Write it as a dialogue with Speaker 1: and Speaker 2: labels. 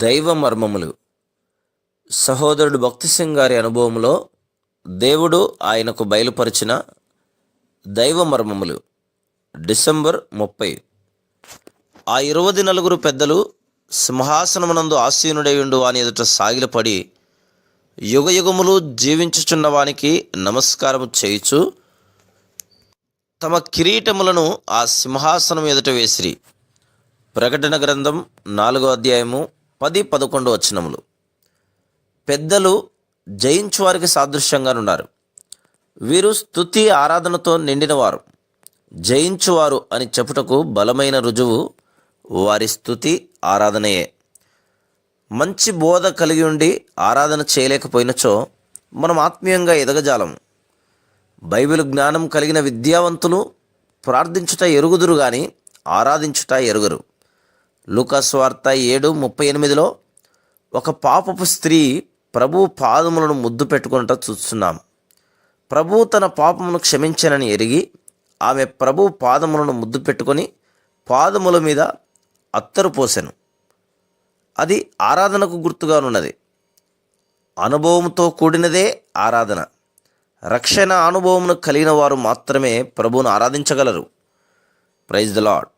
Speaker 1: దైవ మర్మములు. సహోదరుడు భక్తి సింగ్ గారి అనుభవంలో దేవుడు ఆయనకు బయలుపరిచిన దైవ మర్మములు. డిసెంబర్ 30. ఆ 24 పెద్దలు సింహాసనమునందు ఆసీనుడైయుండు వాని ఎదుట సాగిలపడి యుగయుగములు జీవించుచున్న వానికి నమస్కారము చేయుచు తమ కిరీటములను ఆ సింహాసనం ఎదుట వేసిరి. ప్రకటన గ్రంథం 4వ అధ్యాయము 10-11 వచనములు. పెద్దలు జయించు వారికి సాదృశ్యంగానున్నారు. వీరు స్తుతి ఆరాధనతో నిండినవారు. జయించువారు అని చెప్పుటకు బలమైన రుజువు వారి స్తుతి ఆరాధనయే. మంచి బోధ కలిగి ఉండి ఆరాధన చేయలేకపోయినచో మనం ఆత్మీయంగా ఎదగజాలము. బైబిల్ జ్ఞానం కలిగిన విద్యావంతులు ప్రార్థించుట ఎరుగుదురు గాని ఆరాధించుట ఎరుగరు. లూకా సువార్త 7:38 ఒక పాపపు స్త్రీ ప్రభువు పాదములను ముద్దు పెట్టుకున్నట చూస్తున్నాం. ప్రభువు తన పాపమును క్షమించనని ఎరిగి ఆమె ప్రభువు పాదములను ముద్దు పెట్టుకొని పాదముల మీద అత్తరు పోసెను. అది ఆరాధనకు గుర్తుగానున్నది. అనుభవంతో కూడినదే ఆరాధన. రక్షణ అనుభవమును కలిగిన వారు మాత్రమే ప్రభువును ఆరాధించగలరు. Praise the lord.